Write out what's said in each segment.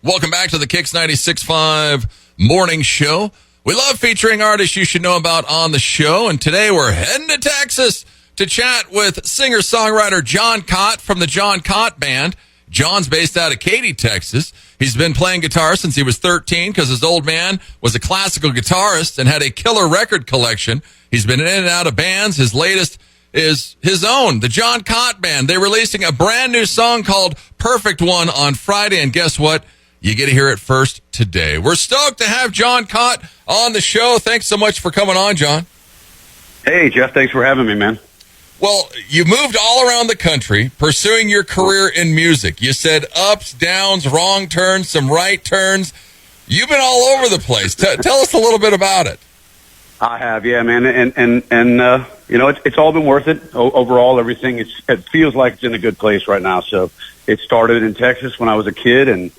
Welcome back to the KIX 96.5 Morning Show. We love featuring artists you should know about on the show, and today we're heading to Texas to chat with singer-songwriter Jon Kott from the Jon Kott Band. John's based out of Katy, Texas. He's been playing guitar since he was 13 because his old man was a classical guitarist and had a killer record collection. He's been in and out of bands. His latest is his own, the Jon Kott Band. They're releasing a brand new song called Perfect One on Friday, and guess what? You get to hear it first today. We're stoked to have Jon Kott on the show. Thanks so much for coming on, John. Hey, Jeff. Thanks for having me, man. Well, you moved all around the country pursuing your career in music. You said ups, downs, wrong turns, some right turns. You've been all over the place. Tell us a little bit about it. I have, yeah, man. And you know, it's all been worth it. Overall, everything, it feels like it's in a good place right now. So it started in Texas when I was a kid, and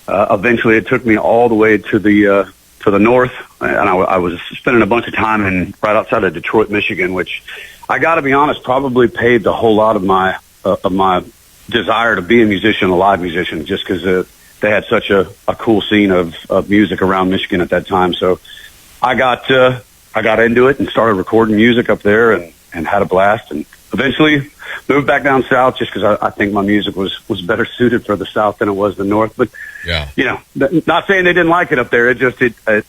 eventually it took me all the way to the north, and I was spending a bunch of time right outside of Detroit, Michigan, which I got to be honest, probably paved a whole lot of my desire to be a musician, a live musician, just because they had such a cool scene of music around Michigan at that time. So I got into it and started recording music up there and had a blast, and eventually moved back down south just because I think my music was better suited for the south than it was the north. But yeah, you know, not saying they didn't like it up there. I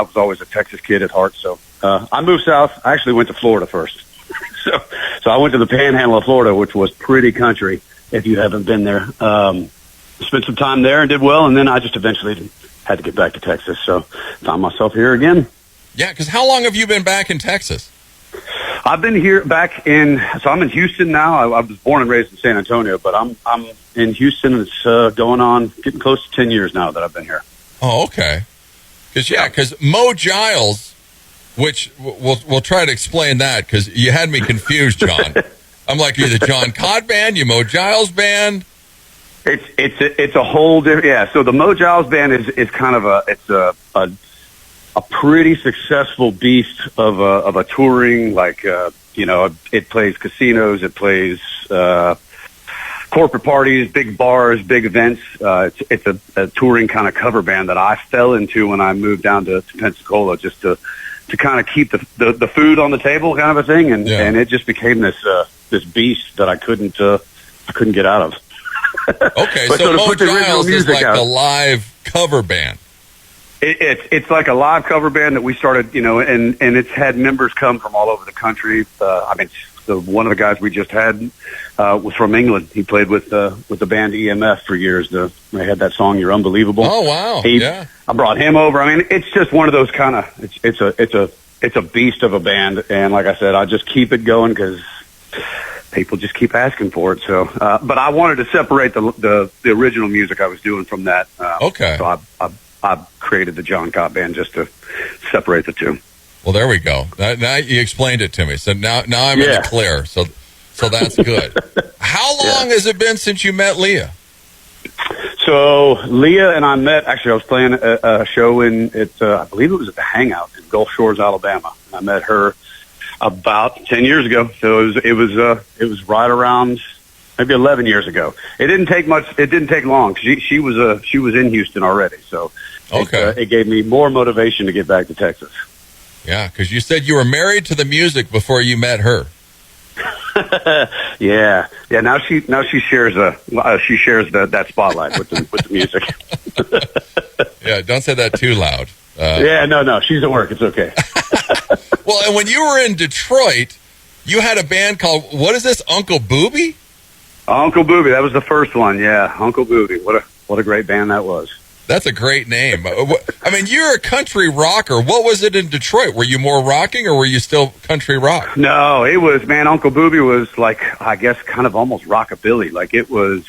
was always a Texas kid at heart. So I moved south. I actually went to Florida first. So I went to the Panhandle of Florida, which was pretty country if you haven't been there. Spent some time there and did well, and then I just eventually had to get back to Texas. So found myself here again. Yeah, because how long have you been back in Texas? I've been here so I'm in Houston now. I was born and raised in San Antonio, but I'm in Houston. It's getting close to 10 years now that I've been here. Oh, okay. Because Mo Jiles, which we'll try to explain that because you had me confused, John. I'm like, you're the Jon Kott Band, you Mo Jiles Band. It's a whole different, yeah. So the Mo Jiles Band is kind of a pretty successful beast of a touring, like, it plays casinos, it plays corporate parties, big bars, big events. It's a touring kind of cover band that I fell into when I moved down to Pensacola, just to kind of keep the food on the table, kind of a thing, and it just became this beast that I couldn't get out of. Okay, so Mo Jiles is like the live cover band. It's like a live cover band that we started, and it's had members come from all over the country. One of the guys we just had was from England. He played with the band EMF for years. They had that song "You're Unbelievable." Oh wow! I brought him over. I mean, it's just one of those kind of it's a beast of a band, and like I said, I just keep it going because people just keep asking for it. So, but I wanted to separate the original music I was doing from that. Okay. So I created the Jon Kott Band just to separate the two. Well, there we go. Now you explained it to me. So now I'm in the clear. So that's good. How long has it been since you met Leah? So Leah and I met. Actually, I was playing a show I believe it was at the Hangout in Gulf Shores, Alabama. I met her about 10 years ago. So it was right around maybe 11 years ago. It didn't take much. It didn't take long. She was in Houston already. So it gave me more motivation to get back to Texas. Yeah, because you said you were married to the music before you met her. Yeah. Now she shares that spotlight with the music. Yeah, don't say that too loud. No, she's at work. It's okay. Well, and when you were in Detroit, you had a band called, what is this, Uncle Booby? Uncle Booby, that was the first one. Yeah, Uncle Booby. What a great band that was. That's a great name. I mean, you're a country rocker. What was it in Detroit? Were you more rocking, or were you still country rock? No, it was, man, Uncle Booby was like, I guess, kind of almost rockabilly. Like it was.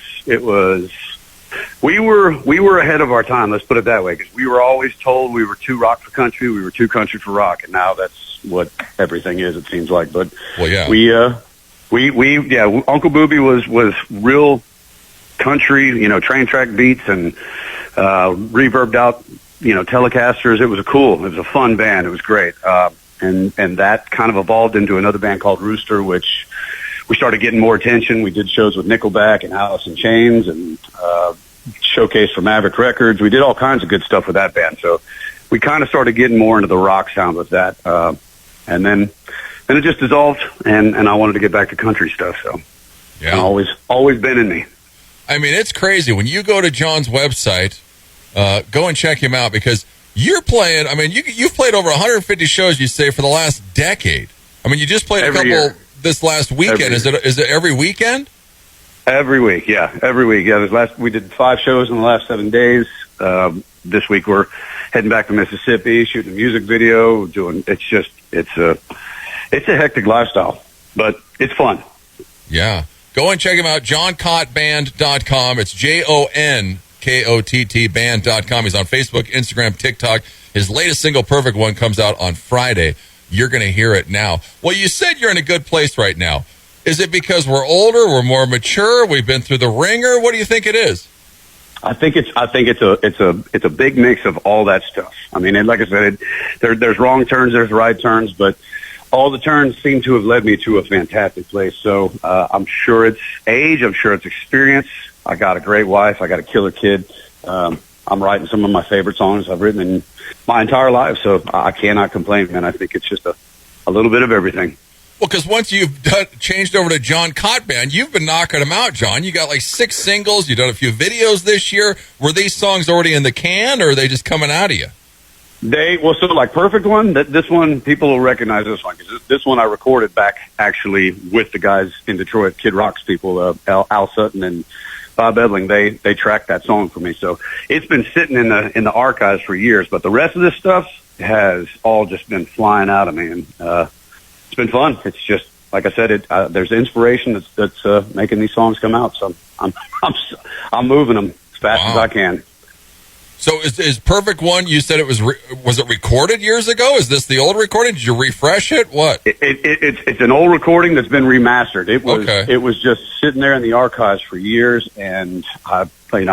We were ahead of our time. Let's put it that way, because we were always told we were too rock for country, we were too country for rock, and now that's what everything is. It seems like, but well, yeah, Uncle Booby was real country, train track beats and reverbed out, Telecasters. It was a fun band. It was great. And that kind of evolved into another band called Rooster, which we started getting more attention. We did shows with Nickelback and Alice in Chains, and showcased for Maverick Records. We did all kinds of good stuff with that band. So we kind of started getting more into the rock sound with that. And then it just dissolved, and I wanted to get back to country stuff. So yeah, always been in me. I mean, it's crazy when you go to Jon's website. Go and check him out because you're playing. I mean, you've played over 150 shows. You say for the last decade. I mean, you just played every a couple year. This last weekend. Is it every weekend? Every week, yeah, every week. Yeah, we did 5 shows in the last 7 days. This week we're heading back to Mississippi, shooting a music video. It's a hectic lifestyle, but it's fun. Yeah, go and check him out. JonKottBand.com. It's JONKOTT band.com. He's on Facebook, Instagram, TikTok. His latest single, Perfect One, comes out on Friday. You're going to hear it now. Well, you said you're in a good place right now. Is it because we're older, we're more mature, we've been through the ringer? What do you think it is? I think it's a big mix of all that stuff. I mean, and like I said, there's wrong turns, there's right turns, but all the turns seem to have led me to a fantastic place. So I'm sure it's age, I'm sure it's experience. I got a great wife, I got a killer kid. I'm writing some of my favorite songs I've written in my entire life, so I cannot complain, man. I think it's just a little bit of everything. Well, because once you've changed over to Jon Kott Band, you've been knocking them out, Jon. You got like 6 singles. You've done a few videos this year. Were these songs already in the can, or are they just coming out of you? So like Perfect One, this one, people will recognize this one, because this one I recorded back actually with the guys in Detroit, Kid Rock's people, Al Sutton and Bob Edling. They tracked that song for me. So it's been sitting in the archives for years, but the rest of this stuff has all just been flying out of me. And, it's been fun. It's just, like I said, there's inspiration that's making these songs come out. So I'm moving them as fast as I can. So is Perfect One, you said it was it recorded years ago? Is this the old recording? Did you refresh it? What? It's an old recording that's been remastered. It was just sitting there in the archives for years, and I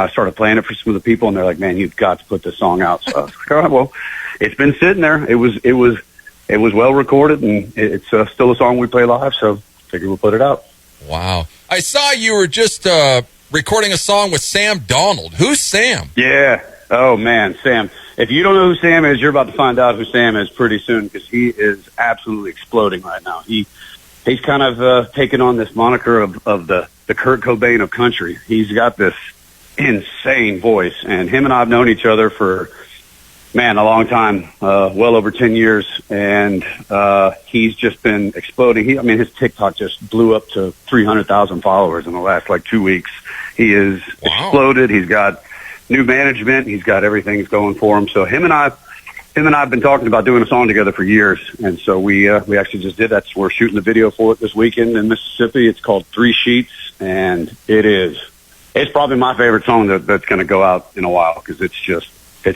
started playing it for some of the people, and they're like, "Man, you've got to put this song out." So I was like, "All right, well, it's been sitting there. It was well recorded, and it's still a song we play live, so figured we'll put it out." Wow. I saw you were just recording a song with Sam Donald. Who's Sam? Yeah. Oh, man, Sam. If you don't know who Sam is, you're about to find out who Sam is pretty soon, because he is absolutely exploding right now. He's kind of taken on this moniker of the Kurt Cobain of country. He's got this insane voice, and him and I have known each other for a long time, well over 10 years, and he's just been exploding. His TikTok just blew up to 300,000 followers in the last 2 weeks. He is exploded. He's got new management. He's got everything going for him. So him and I have been talking about doing a song together for years, and so we actually just did that. So we're shooting the video for it this weekend in Mississippi. It's called 3 Sheets, and it's probably my favorite song that's going to go out in a while, because it's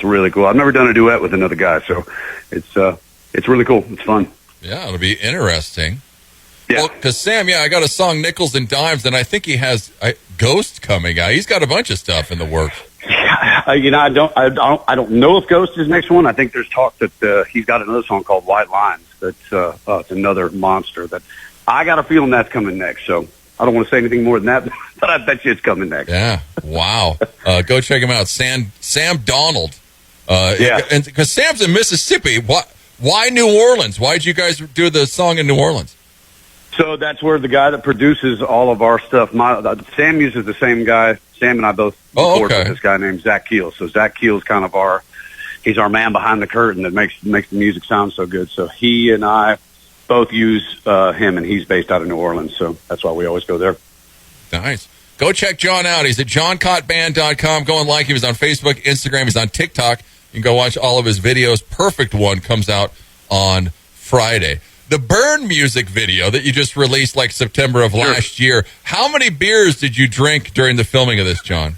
really cool. I've never done a duet with another guy, so it's really cool. It's fun. Yeah, it'll be interesting. Yeah. Well, because Sam, I got a song, Nickels and Dimes, and I think he has Ghost coming out. He's got a bunch of stuff in the works. Yeah, I don't know if Ghost is next one. I think there's talk that he's got another song called White Lines. That's it's another monster that I got a feeling that's coming next. So I don't want to say anything more than that, but I bet you it's coming next. Yeah. Wow. Go check him out. Sam Donald. Yeah. And because Sam's in Mississippi, why New Orleans? Why did you guys do the song in New Orleans? So that's where the guy that produces all of our stuff, Sam uses the same guy. Sam and I both record with this guy named Zach Keels. So Zach Keels kind of he's our man behind the curtain that makes the music sound so good. So he and I both use him, and he's based out of New Orleans. So that's why we always go there. Nice. Go check Jon out. He's at JonKottBand.com. Go and like him. He's on Facebook, Instagram. He's on TikTok. You can go watch all of his videos. Perfect One comes out on Friday. The Burn music video that you just released September of last year. How many beers did you drink during the filming of this, Jon?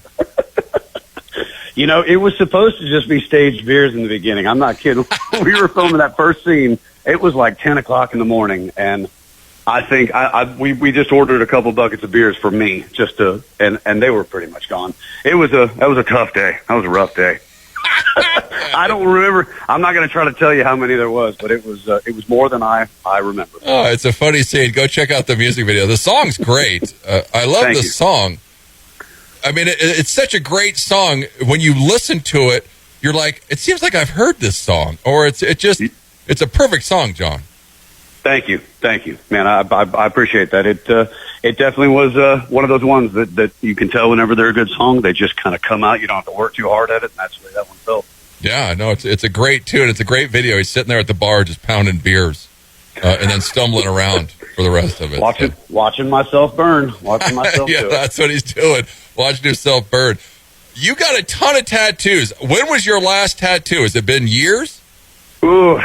It was supposed to just be staged beers in the beginning. I'm not kidding. We were filming that first scene. It was 10 o'clock in the morning, and I think we just ordered a couple buckets of beers for me and they were pretty much gone. That was a tough day. That was a rough day. I don't remember. I'm not going to try to tell you how many there was, but it was more than I remember. Oh, it's a funny scene. Go check out the music video. The song's great. I love the song. I mean, it's such a great song. When you listen to it, you're like, it seems like I've heard this song, or it's a perfect song, Jon. Thank you, man. I appreciate that. It definitely was one of those ones that you can tell whenever they're a good song, they just kind of come out. You don't have to work too hard at it, and that's the way that one felt. Yeah, no, it's a great tune. It's a great video. He's sitting there at the bar just pounding beers, and then stumbling around for the rest of it. Watching myself burn. Watching myself. Yeah, do it. That's what he's doing. Watching himself burn. You got a ton of tattoos. When was your last tattoo? Has it been years? Ooh,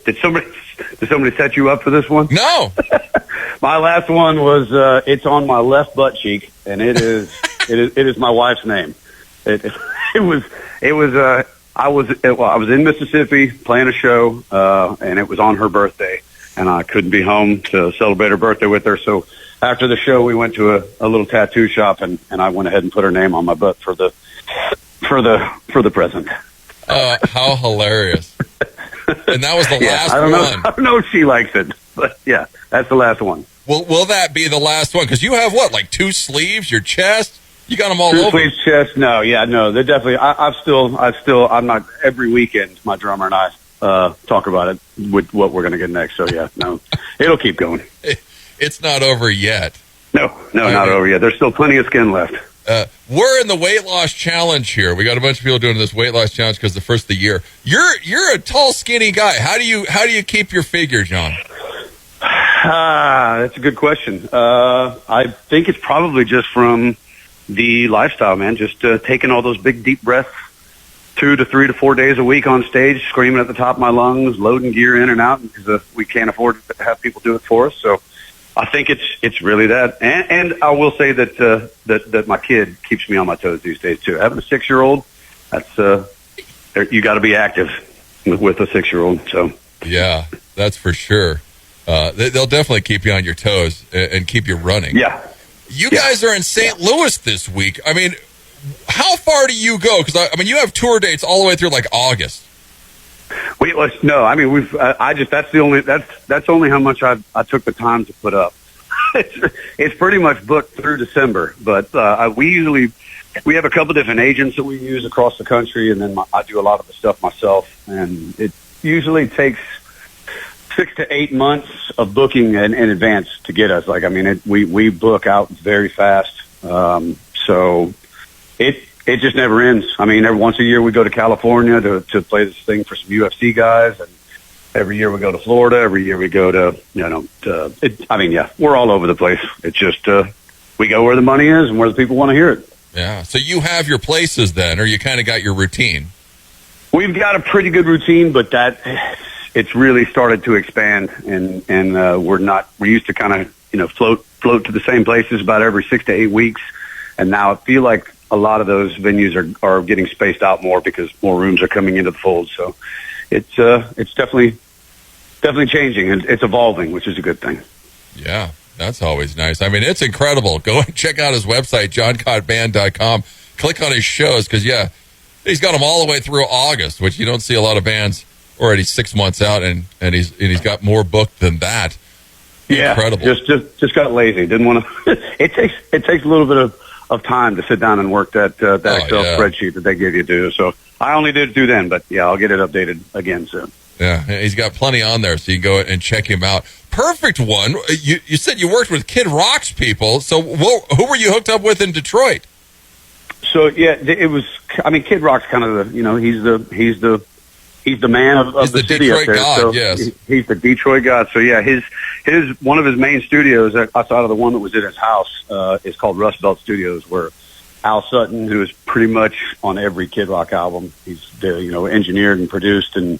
did somebody set you up for this one? No. My last one was it's on my left butt cheek, and it is my wife's name. I was in Mississippi playing a show, and it was on her birthday, and I couldn't be home to celebrate her birthday with her. So after the show, we went to a little tattoo shop, and I went ahead and put her name on my butt for the present. How hilarious! And that was the last one. I don't know if she likes it, but yeah, that's the last one. Will that be the last one? Because you have what, like 2 sleeves, your chest? You got them all over. 2 sleeves, chest. No, they're definitely. I'm not every weekend. My drummer and I talk about it with what we're going to get next. So yeah, no, it'll keep going. It's not over yet. No, not over yet. There's still plenty of skin left. We're in the weight loss challenge here. We got a bunch of people doing this weight loss challenge because the first of the year. You're a tall, skinny guy. How do you keep your figure, Jon? That's a good question. I think it's probably just from the lifestyle, man. Just taking all those big, deep breaths 2 to 3 to 4 days a week on stage, screaming at the top of my lungs, loading gear in and out because we can't afford to have people do it for us. So I think it's really that. And I will say that my kid keeps me on my toes these days too. Having a 6-year-old, that's you got to be active with a 6-year-old. So yeah, that's for sure. They'll definitely keep you on your toes and keep you running. Yeah. You guys are in St. Louis this week. I mean, how far do you go? Because I mean, you have tour dates all the way through like August. No. I mean, that's only how much I took the time to put up. It's pretty much booked through December, but we have a couple different agents that we use across the country, and then I do a lot of the stuff myself, and it usually takes 6 to 8 months of booking in advance to get us. Like, I mean, we book out very fast, so it just never ends. I mean, every once a year we go to California to play this thing for some UFC guys, and every year we go to Florida. Every year we go to we're all over the place. It's just we go where the money is and where the people want to hear it. Yeah. So you have your places then, or you kind of got your routine? We've got a pretty good routine, but it's really started to expand, and we used to kind of float to the same places about every 6 to 8 weeks, and now I feel like a lot of those venues are getting spaced out more because more rooms are coming into the fold. So it's definitely changing, and it's evolving, which is a good thing. Yeah, that's always nice. I mean, it's incredible. Go and check out his website, jonkottband.com. Click on his shows because, yeah, he's got them all the way through August, which you don't see a lot of bands already 6 months out, and he's got more booked than that. Yeah, incredible. Just got lazy. Didn't want to. It takes a little bit of time to sit down and work that Excel spreadsheet that they give you to do. So I only did it through then, but yeah, I'll get it updated again soon. Yeah, he's got plenty on there, so you can go and check him out. Perfect one. You said you worked with Kid Rock's people, so who were you hooked up with in Detroit? So yeah, it was. I mean, Kid Rock's kind of he's the man of the city Detroit up there. God, so yes. He's the Detroit God. So yeah, his one of his main studios outside of the one that was in his house is called Rust Belt Studios, where Al Sutton, who is pretty much on every Kid Rock album, he's engineered and produced and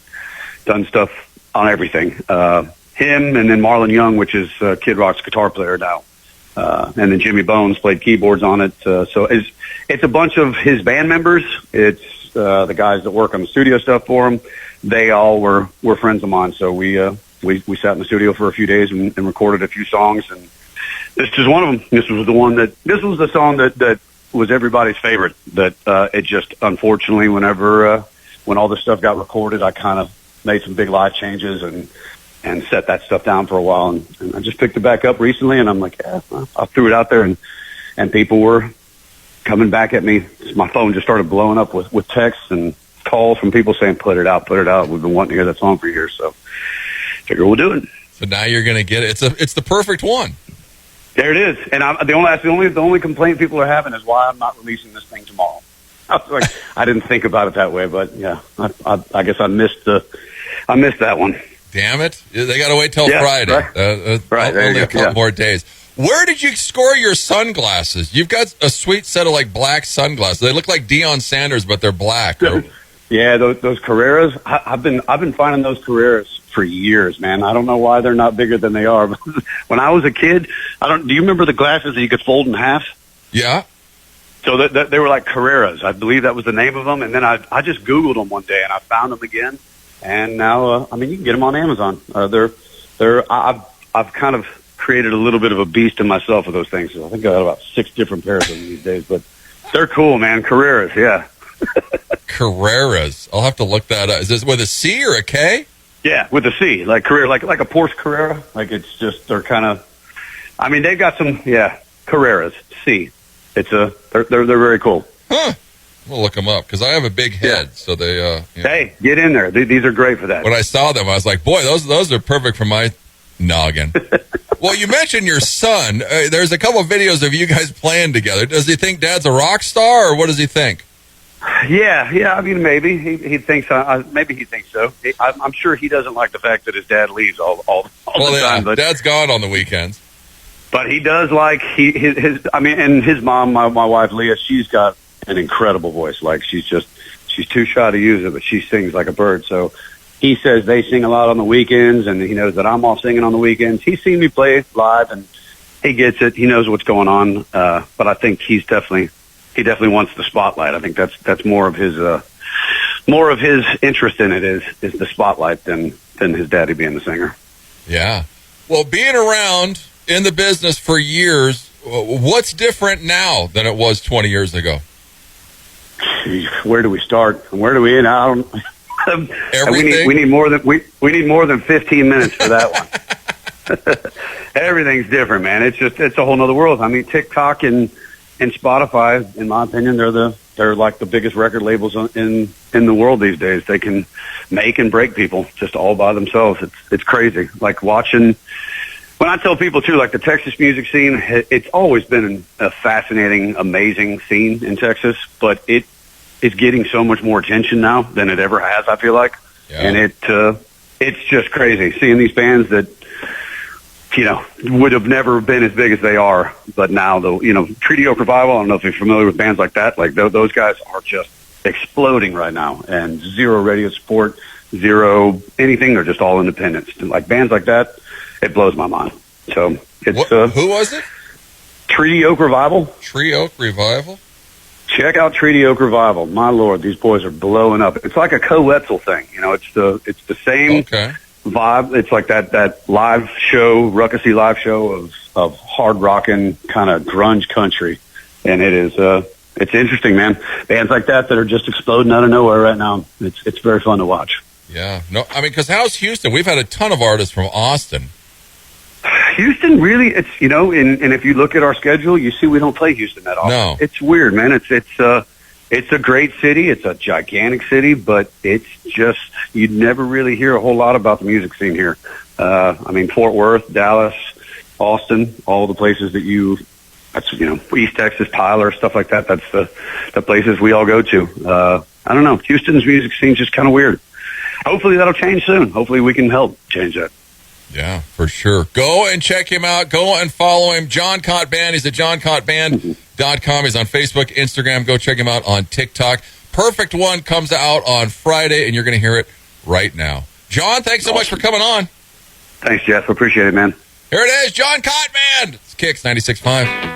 done stuff on everything. Him and then Marlon Young, which is Kid Rock's guitar player now, and then Jimmy Bones played keyboards on it. So it's a bunch of his band members. It's the guys that work on the studio stuff for him. They all were friends of mine. So we sat in the studio for a few days and recorded a few songs. And this is one of them. This was the song that was everybody's favorite. That it just, unfortunately, when all this stuff got recorded, I kind of made some big life changes and set that stuff down for a while. And I just picked it back up recently, and I'm like, I threw it out there and and people were coming back at me. My phone just started blowing up with texts and calls from people saying, put it out. We've been wanting to hear that song for years, so figure we'll do it. So now you're going to get it. It's the perfect one. There it is. And the only complaint people are having is why I'm not releasing this thing tomorrow. I was like, I didn't think about it that way, but yeah, I guess I missed that one. Damn it! They got to wait till Friday. Right. Only a couple more days. Where did you score your sunglasses? You've got a sweet set of like black sunglasses. They look like Deion Sanders, but they're black. Yeah, those Carreras. I've been finding those Carreras for years, man. I don't know why they're not bigger than they are. When I was a kid, do you remember the glasses that you could fold in half? Yeah. So they were like Carreras. I believe that was the name of them. And then I just Googled them one day and I found them again. And now, you can get them on Amazon. I've kind of created a little bit of a beast in myself with those things. So I think I got about 6 different pairs of them these days, but they're cool, man. Carreras, yeah. Carreras. I'll have to look that up. Is this with a C or a K? Yeah, with a C, like Carrera, like a Porsche Carrera. Like it's just they're kind of. They've got some Carreras C. They're very cool. Huh. We'll look them up because I have a big head, so they. Hey, get in there. These are great for that. When I saw them, I was like, boy, those are perfect for my noggin. Well, you mentioned your son. There's a couple of videos of you guys playing together. Does he think Dad's a rock star, or what does he think? Yeah. Maybe he thinks. Maybe he thinks so. I'm sure he doesn't like the fact that his dad leaves all the time. But Dad's gone on the weekends. But he does like his. And his mom, my wife Leah, she's got an incredible voice. Like she's too shy to use it, but she sings like a bird. So he says they sing a lot on the weekends, and he knows that I'm off singing on the weekends. He's seen me play live, and he gets it. He knows what's going on. But I think he definitely wants the spotlight. I think that's more of his interest in it is the spotlight than his daddy being the singer. Yeah. Well, being around in the business for years, what's different now than it was 20 years ago? Where do we start? Where do we end? Everything. We need more than 15 minutes for that one. Everything's different, man. It's a whole nother world. TikTok and Spotify, in my opinion, they're like the biggest record labels in the world these days. They can make and break people just all by themselves. It's crazy. Like watching. When I tell people too, like the Texas music scene, it's always been a fascinating, amazing scene in Texas, but it is getting so much more attention now than it ever has. I feel like, and it's just crazy seeing these bands that would have never been as big as they are, but now Treaty Oak Revival. I don't know if you're familiar with bands like that. Like those guys are just exploding right now, and zero radio support, zero anything. They're just all independents. And like bands like that. It blows my mind. So it's who was it? Treaty Oak Revival. Treaty Oak Revival. Check out Treaty Oak Revival. My Lord, these boys are blowing up. It's like a Co-Wetzel thing. It's the same vibe. It's like that live show, ruckusy live show of hard rocking kind of grunge country, and it is it's interesting, man. Bands like that are just exploding out of nowhere right now. It's very fun to watch. Yeah, no, because how's Houston? We've had a ton of artists from Austin. Houston, really, it's and if you look at our schedule, you see we don't play Houston that often. No. It's weird, man. It's a great city. It's a gigantic city, but it's just you never really hear a whole lot about the music scene here. Fort Worth, Dallas, Austin, all the places that that's East Texas, Tyler, stuff like that. That's the places we all go to. I don't know. Houston's music scene's just kind of weird. Hopefully that'll change soon. Hopefully we can help change that. Yeah, for sure. Go and check him out. Go and follow him. Jon Kott Band. He's at JonKottBand.com. He's on Facebook, Instagram. Go check him out on TikTok. Perfect One comes out on Friday, and you're going to hear it right now. Jon, thanks so much for coming on. Thanks, Jeff. Appreciate it, man. Here it is, Jon Kott Band. It's KIX 96.5.